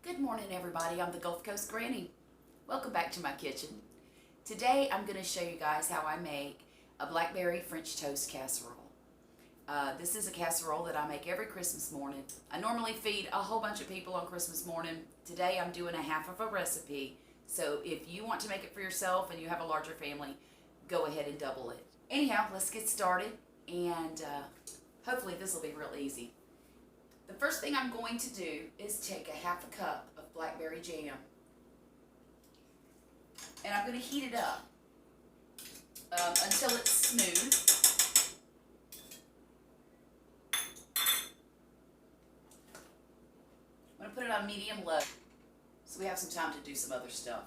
Good morning, everybody. I'm the Gulf Coast Granny. Welcome back to my kitchen. Today I'm going to show you guys how I make a blackberry French toast casserole. This is a casserole that I make every Christmas morning. I normally feed a whole bunch of people on Christmas morning. Today I'm doing a half of a recipe, so if you want to make it for yourself and you have a larger family, go ahead and double it. Anyhow, let's get started, and hopefully this will be real easy. The first thing I'm going to do is take a half a cup of blackberry jam, and I'm going to heat it up until it's smooth. I'm going to put it on medium low so we have some time to do some other stuff.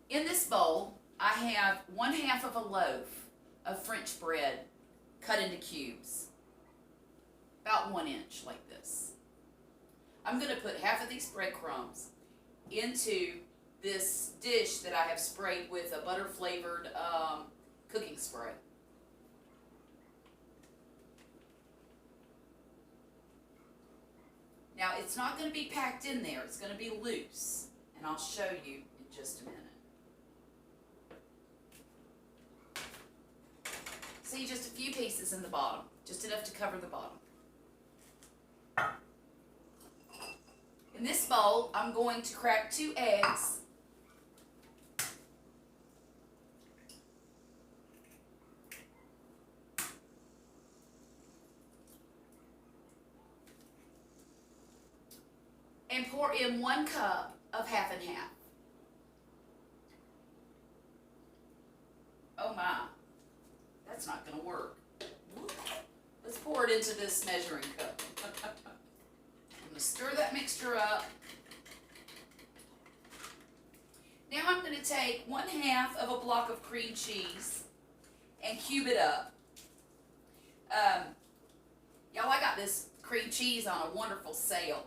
In this bowl, I have 1/2 of a loaf of French bread cut into cubes, about 1 inch like this. I'm going to put half of these breadcrumbs into this dish that I have sprayed with a butter flavored cooking spray. Now it's not going to be packed in there, it's going to be loose, and I'll show you in just a minute. See, just a few pieces in the bottom, just enough to cover the bottom. In this bowl, I'm going to crack 2 eggs. And pour in 1 cup of half and half. Oh my, that's not going to work. Let's pour it into this measuring cup. I'm going to stir that mixture up. Now I'm going to take 1/2 of a block of cream cheese and cube it up. Y'all, I got this cream cheese on a wonderful sale.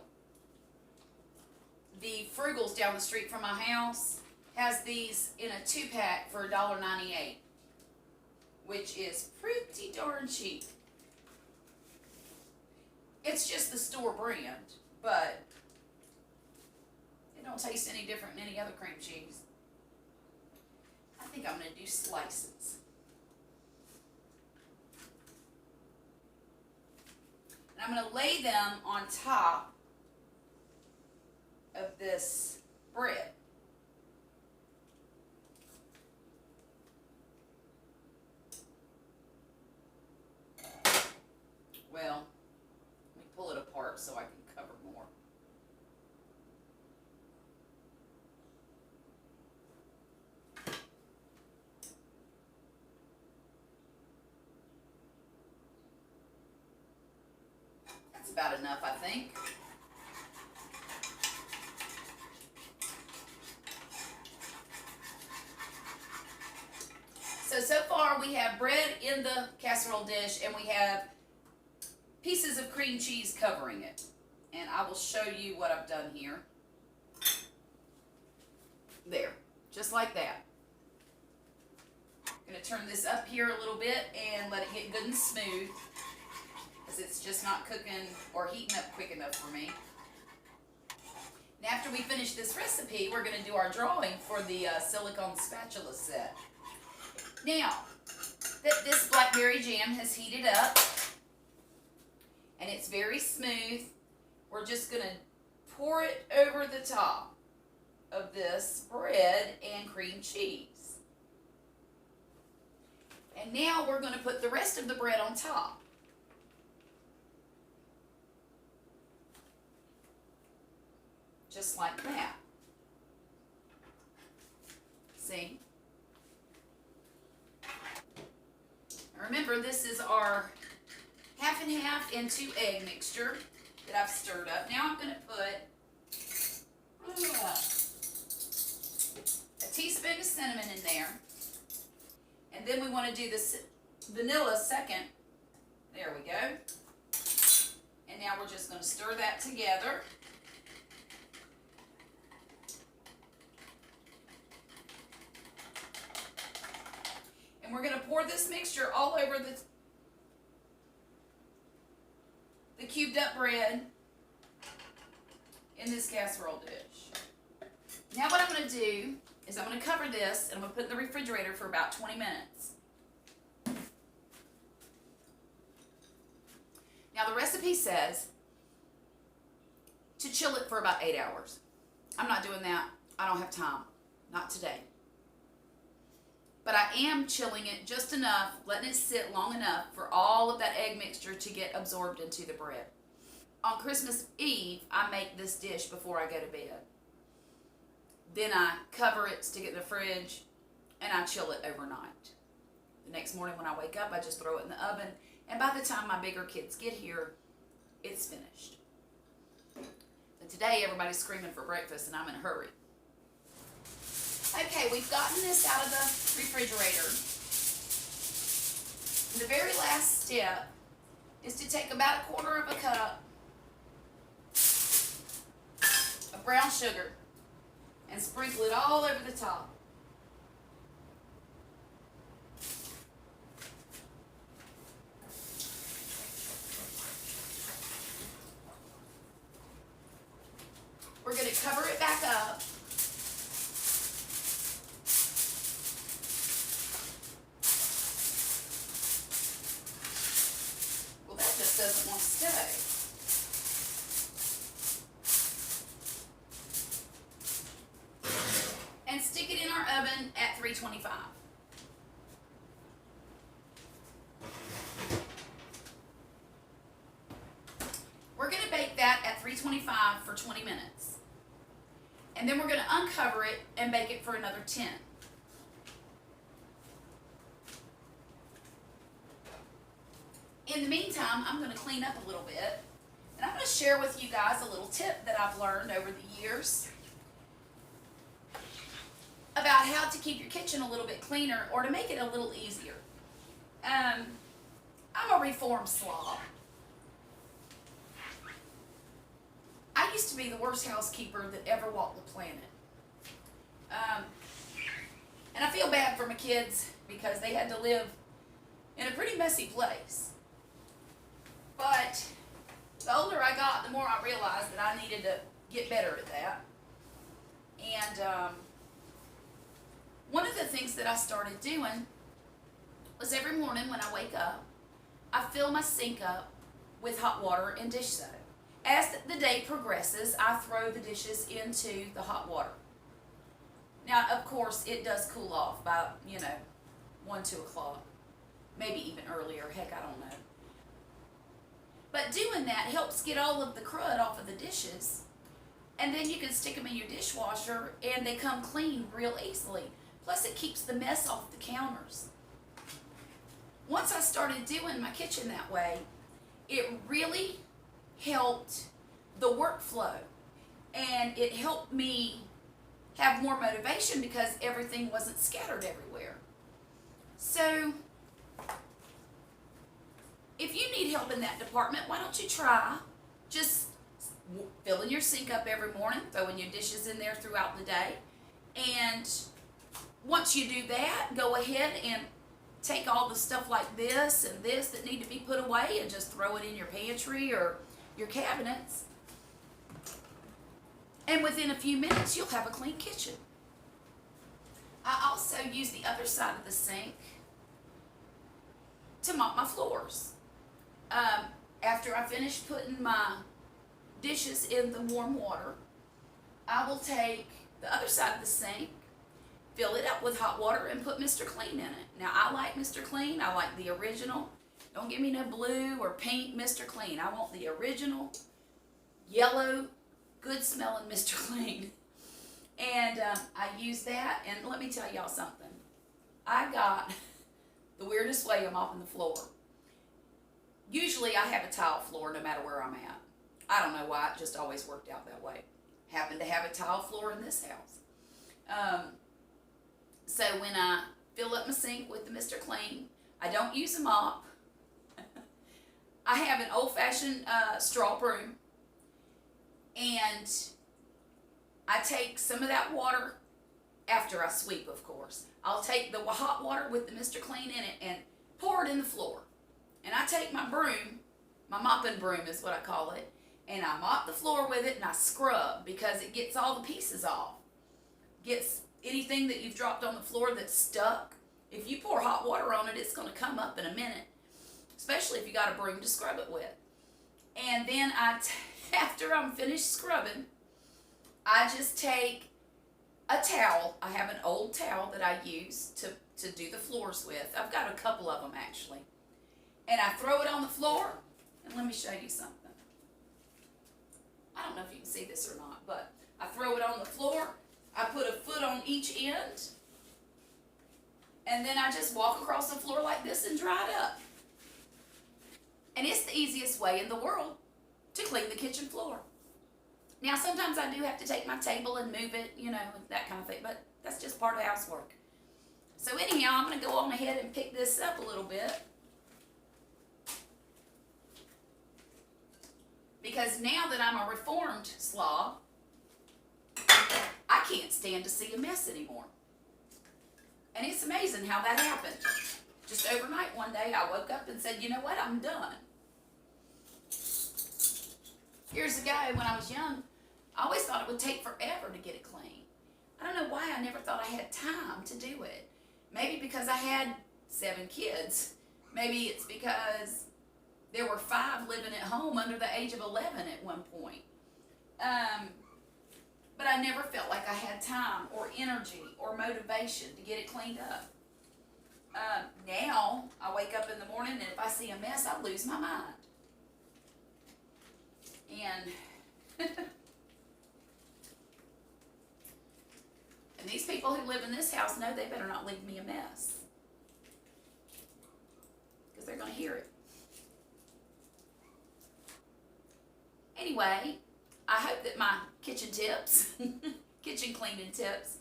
The Frugal's down the street from my house has these in a 2-pack for $1.98, which is pretty darn cheap. It's just the store brand, but it don't taste any different than any other cream cheese. I think I'm going to do slices. And I'm going to lay them on top of this bread. Well, let me pull it apart so I can cover more. That's about enough, I think. So far we have bread in the casserole dish, and we have pieces of cream cheese covering it. And I will show you what I've done here. There, just like that. I'm going to turn this up here a little bit and let it get good and smooth, because it's just not cooking or heating up quick enough for me. And after we finish this recipe, we're going to do our drawing for the silicone spatula set. Now, this blackberry jam has heated up, and it's very smooth. We're just going to pour it over the top of this bread and cream cheese. And now we're going to put the rest of the bread on top. Just like that. See? Remember, this is our half and half and 2 egg mixture that I've stirred up. Now I'm going to put a teaspoon of cinnamon in there. And then we want to do this vanilla second. There we go. And now we're just going to stir that together. And we're going to pour this mixture all over the cubed up bread in this casserole dish. Now what I'm going to do is I'm going to cover this and I'm going to put it in the refrigerator for about 20 minutes. Now the recipe says to chill it for about 8 hours. I'm not doing that. I don't have time. Not today. But I am chilling it just enough, letting it sit long enough for all of that egg mixture to get absorbed into the bread. On Christmas Eve, I make this dish before I go to bed. Then I cover it, stick it in the fridge, and I chill it overnight. The next morning when I wake up, I just throw it in the oven, and by the time my bigger kids get here, it's finished. But today, everybody's screaming for breakfast, and I'm in a hurry. Okay, we've gotten this out of the refrigerator. And the very last step is to take about 1/4 cup of brown sugar and sprinkle it all over the top. We're going to cover it back up. Well, that just doesn't want to stay. And stick it in our oven at 325. We're going to bake that at 325 for 20 minutes. And then we're going to uncover it and bake it for another 10. In the meantime, I'm going to clean up a little bit. And I'm going to share with you guys a little tip that I've learned over the years about how to keep your kitchen a little bit cleaner or to make it a little easier. I'm a reformed slob. I used to be the worst housekeeper that ever walked the planet. And I feel bad for my kids because they had to live in a pretty messy place. But the older I got, the more I realized that I needed to get better at that. And one of the things that I started doing was every morning when I wake up, I fill my sink up with hot water and dish soap. As the day progresses, I throw the dishes into the hot water. Now, of course, it does cool off by, 1, 2 o'clock. Maybe even earlier. Heck, I don't know. But doing that helps get all of the crud off of the dishes. And then you can stick them in your dishwasher and they come clean real easily. Plus, it keeps the mess off the counters. Once I started doing my kitchen that way, it really helped the workflow, and it helped me have more motivation because everything wasn't scattered everywhere. So if you need help in that department, why don't you try just filling your sink up every morning, throwing your dishes in there throughout the day, and once you do that, go ahead and take all the stuff like this and this that need to be put away and just throw it in your pantry or your cabinets, and within a few minutes you'll have a clean kitchen. I also use the other side of the sink to mop my floors. After I finish putting my dishes in the warm water, I will take the other side of the sink, fill it up with hot water, and put Mr. Clean in it. Now, I like Mr. Clean. I like the original. Don't give me no blue or pink Mr. Clean. I want the original, yellow, good smelling Mr. Clean. And I use that, and let me tell y'all something. I got the weirdest way of mopping the floor. Usually I have a tile floor no matter where I'm at. I don't know why, it just always worked out that way. Happen to have a tile floor in this house. So when I fill up my sink with the Mr. Clean, I don't use a mop. I have an old-fashioned straw broom, and I take some of that water after I sweep, of course. I'll take the hot water with the Mr. Clean in it and pour it in the floor. And I take my broom, my mopping broom is what I call it, and I mop the floor with it and I scrub because it gets all the pieces off. Gets anything that you've dropped on the floor that's stuck. If you pour hot water on it, it's going to come up in a minute, especially if you got a broom to scrub it with. And then after I'm finished scrubbing, I just take a towel. I have an old towel that I use to do the floors with. I've got a couple of them actually. And I throw it on the floor, and let me show you something. I don't know if you can see this or not, but I throw it on the floor, I put a foot on each end, and then I just walk across the floor like this and dry it up. And it's the easiest way in the world to clean the kitchen floor. Now, sometimes I do have to take my table and move it, you know, that kind of thing, but that's just part of housework. So anyhow, I'm going to go on ahead and pick this up a little bit. Because now that I'm a reformed slob, I can't stand to see a mess anymore. And it's amazing how that happened. Just overnight one day, I woke up and said, you know what, I'm done. Here's a guy, when I was young, I always thought it would take forever to get it clean. I don't know why I never thought I had time to do it. Maybe because I had 7 kids. Maybe it's because there were 5 living at home under the age of 11 at one point. But I never felt like I had time or energy or motivation to get it cleaned up. Now, I wake up in the morning and if I see a mess, I lose my mind. And and these people who live in this house know they better not leave me a mess. Because they're going to hear it. Anyway, I hope that my kitchen tips, kitchen cleaning tips,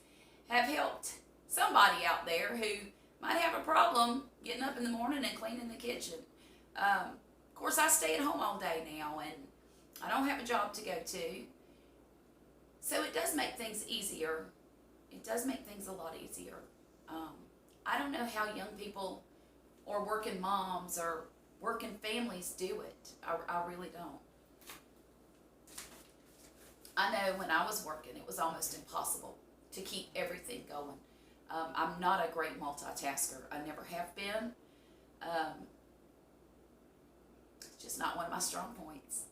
have helped somebody out there who might have a problem getting up in the morning and cleaning the kitchen. Of course, I stay at home all day now, and I don't have a job to go to. So it does make things easier. It does make things a lot easier. I don't know how young people or working moms or working families do it. I really don't. I know when I was working, it was almost impossible to keep everything going. I'm not a great multitasker. I never have been. It's just not one of my strong points.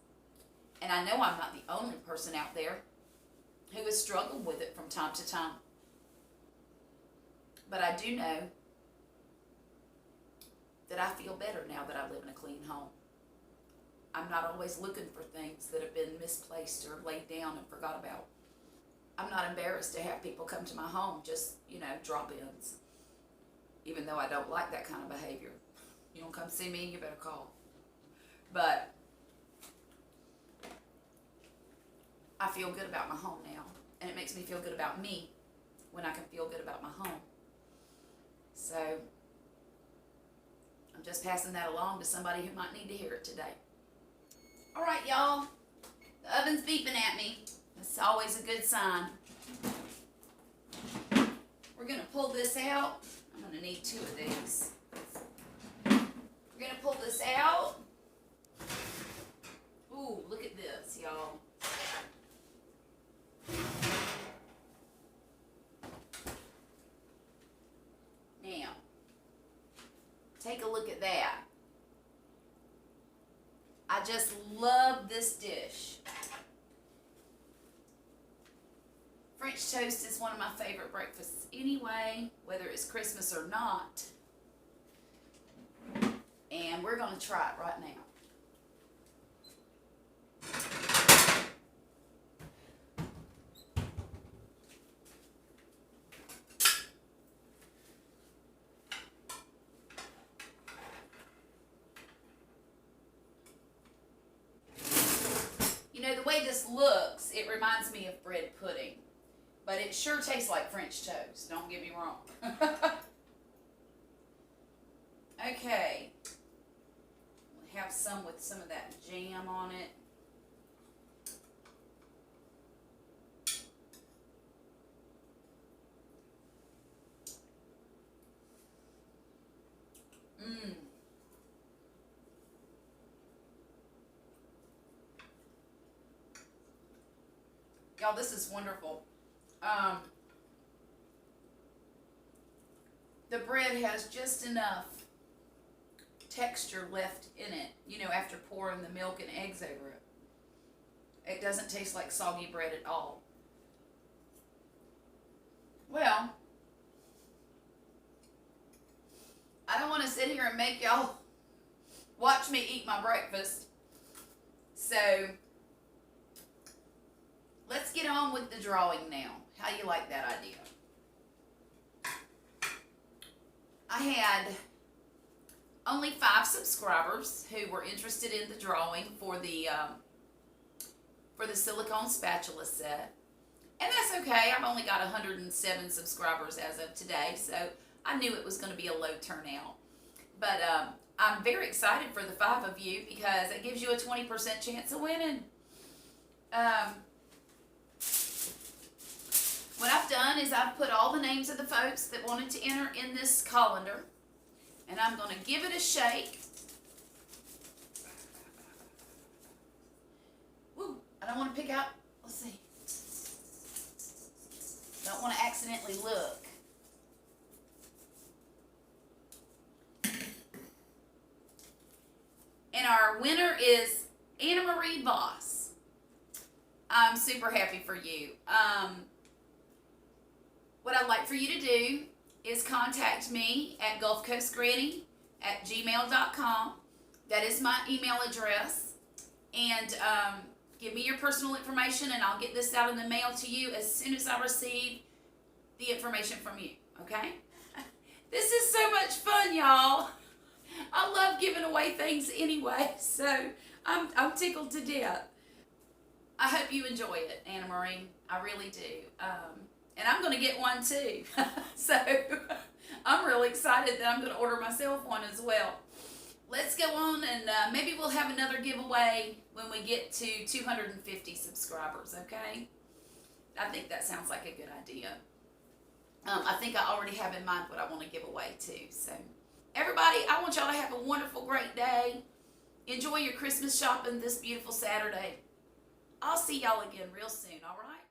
And I know I'm not the only person out there who has struggled with it from time to time. But I do know that I feel better now that I live in a clean home. I'm not always looking for things that have been misplaced or laid down and forgot about. I'm not embarrassed to have people come to my home, just, you know, drop-ins. Even though I don't like that kind of behavior. You don't come see me, you better call. But I feel good about my home now. And it makes me feel good about me when I can feel good about my home. So I'm just passing that along to somebody who might need to hear it today. All right, y'all. The oven's beeping at me. That's always a good sign. We're going to pull this out. I'm going to need 2 of these. We're going to pull this out. Ooh, look at this, y'all. Now, take a look at that. I just love this dish. French toast is one of my favorite breakfasts anyway, whether it's Christmas or not. And we're going to try it right now. You know, the way this looks, it reminds me of bread pudding. But it sure tastes like French toast, don't get me wrong. Okay. We'll have some with some of that jam on it. Y'all, this is wonderful. The bread has just enough texture left in it, you know, after pouring the milk and eggs over it. It doesn't taste like soggy bread at all. Well, I don't want to sit here and make y'all watch me eat my breakfast. So, let's get on with the drawing now. How do you like that idea? I had only 5 subscribers who were interested in the drawing for the silicone spatula set. And that's okay. I've only got 107 subscribers as of today, so I knew it was going to be a low turnout. But I'm very excited for the 5 of you because it gives you a 20% chance of winning. What I've done is I've put all the names of the folks that wanted to enter in this colander, and I'm going to give it a shake. Woo, I don't want to pick out, let's see. Don't want to accidentally look. And our winner is Anna Marie Voss. I'm super happy for you. What I'd like for you to do is contact me at gulfcoastgranny@gmail.com. That is my email address. And give me your personal information, and I'll get this out in the mail to you as soon as I receive the information from you, okay? This is so much fun, y'all. I love giving away things anyway, so I'm tickled to death. I hope you enjoy it, Anna Marie. I really do. And I'm going to get one too. So I'm really excited that I'm going to order myself one as well. Let's go on, and maybe we'll have another giveaway when we get to 250 subscribers, okay? I think that sounds like a good idea. I think I already have in mind what I want to give away too. So everybody, I want y'all to have a wonderful, great day. Enjoy your Christmas shopping this beautiful Saturday. I'll see y'all again real soon, all right?